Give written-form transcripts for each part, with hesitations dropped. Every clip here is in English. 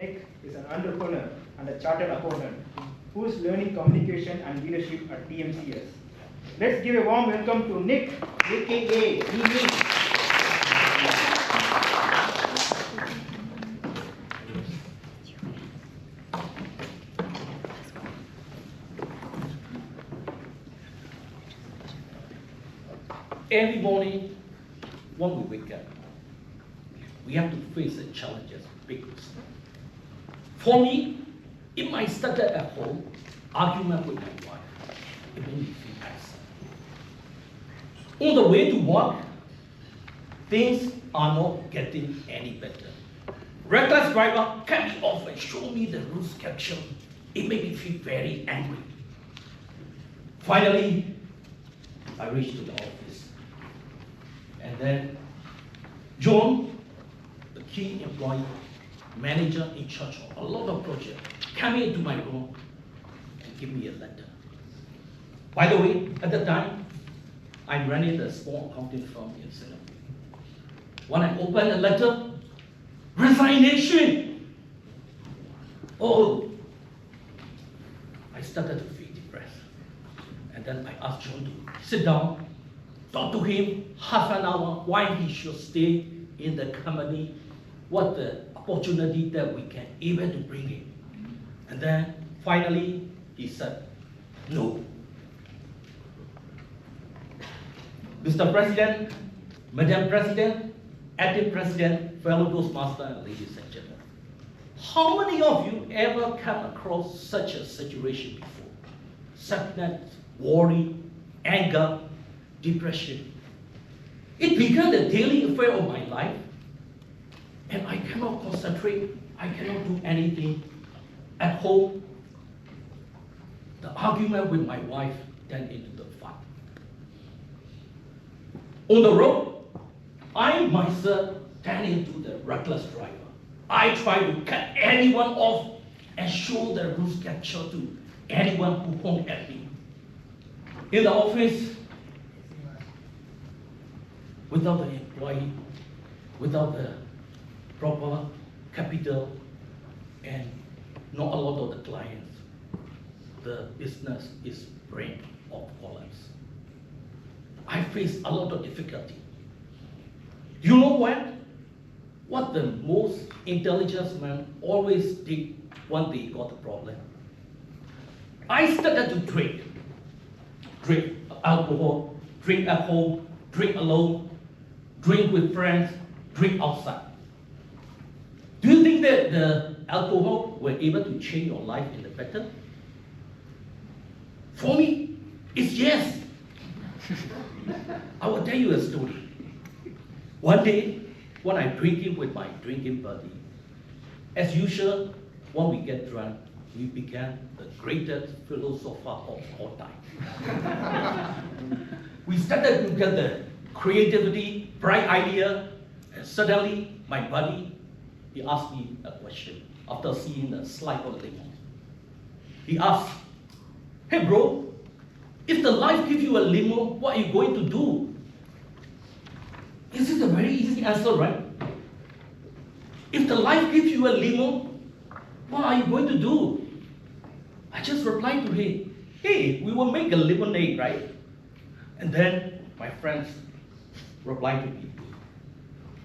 Nick is an entrepreneur and a chartered accountant who is learning communication and leadership at TMCS. Let's give a warm welcome to Nick, aka Nyi Nyi. Every morning, when we wake up, we have to face the challenges, big ones. For me, it might start at home, argument with my wife. It made me feel upset. On the way to work, things are not getting any better. Reckless driver cut me off and showed me the rules capture. It made me feel very angry. Finally, I reached to the office. And then John, the key employee, manager in charge of a lot of projects, came into my room and gave me a letter. By the way, at the time, I'm running a small accounting firm in Singapore. When I opened the letter, resignation. Oh, I started to feel depressed. And then I asked John to sit down, talk to him half an hour why he should stay in the company, what the opportunity that we can able to bring in. And then finally he said, no. Mr. President, Madam President, Acting President, fellow Toastmaster, and ladies and gentlemen, how many of you ever come across such a situation before? Sadness, worry, anger, depression. It became the daily affair of my life, and I cannot concentrate, I cannot do anything at home. The argument with my wife turned into the fight. On the road, I myself turned into the reckless driver. I tried to cut anyone off and show the rules capture to anyone who honked at me. In the office, without the employee, without the proper capital, and not a lot of the clients, the business is brink of collapse. I face a lot of difficulty. You know what? What the most intelligent man always did when they got a problem? I started to drink. Drink alcohol, drink at home, drink alone, drink with friends, drink outside. Do you think that the alcohol were able to change your life in the better? For me, it's yes. I will tell you a story. One day, when I'm drinking with my drinking buddy, as usual, when we get drunk, we become the greatest philosopher of all time. We started to get the creativity, bright idea, and suddenly my buddy, he asked me a question after seeing the slide of lemon. He asked, hey bro, if the life gives you a limo, what are you going to do? This is a very easy answer, right? If the life gives you a limo, what are you going to do? I just replied to him, hey, we will make a lemonade, right? And then my friends replied to me,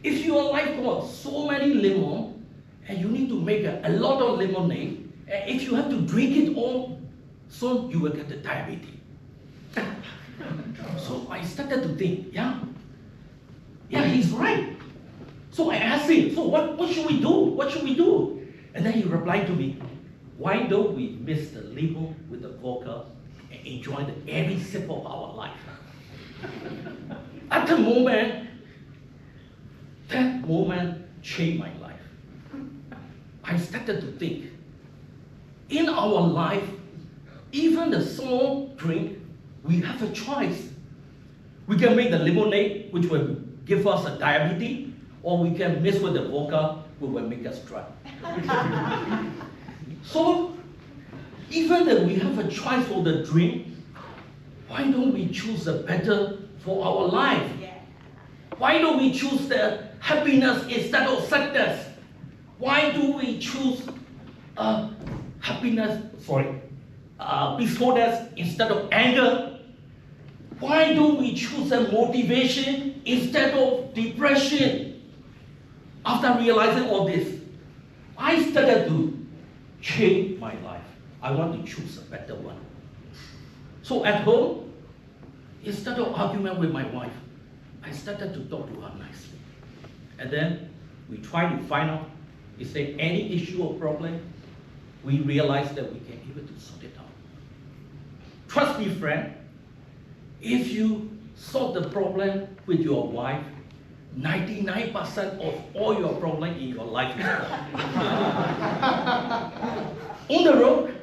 if your life got so many lemon, and you need to make a lot of lemonade, and if you have to drink it all, soon you will get the diabetes. So I started to think, yeah, he's right. So I asked him, so what should we do? What should we do? And then he replied to me, why don't we mix the lemon with the vodka and enjoy every sip of our life? At the moment, that moment changed my life. I started to think, in our life, even the small drink, we have a choice. We can make the lemonade, which will give us a diabetes, or we can mix with the vodka, which will make us drunk. So, even if we have a choice for the drink, why don't we choose the better for our life? Why don't we choose the happiness instead of sadness? Why do we choose peacefulness instead of anger? Why don't we choose a motivation instead of depression? After realizing all this, I started to change my life. I want to choose a better one. So at home, instead of argument with my wife, I started to talk to her nicely. And then we try to find out, is there any issue or problem? We realize that we can able to sort it out. Trust me, friend, if you solve the problem with your wife, 99% of all your problem in your life is solved. On the road,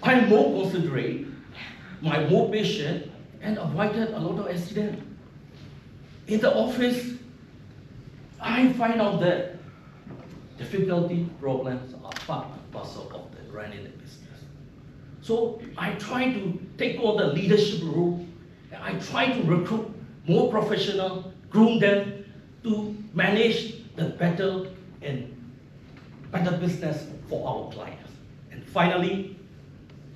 I'm more considerate, I'm more patient, and avoided a lot of accidents. In the office, I find out that difficulty, problems are part and parcel of the running the business. So I try to take on the leadership role, and I try to recruit more professionals, groom them to manage the better business for our clients. And finally,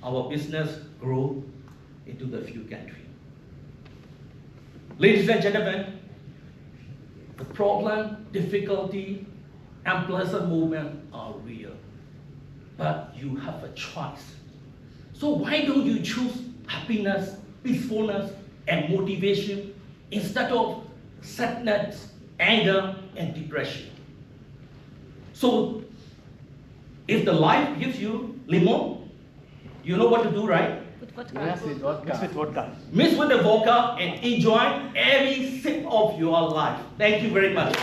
our business grew into the few countries. Ladies and gentlemen, the problem, difficulty, unpleasant moments are real, but you have a choice. So why don't you choose happiness, peacefulness, and motivation instead of sadness, anger, and depression? So if the life gives you lemon, you know what to do, right? Yes, with vodka. Yes, with vodka. Mix with the vodka and enjoy every sip of your life. Thank you very much.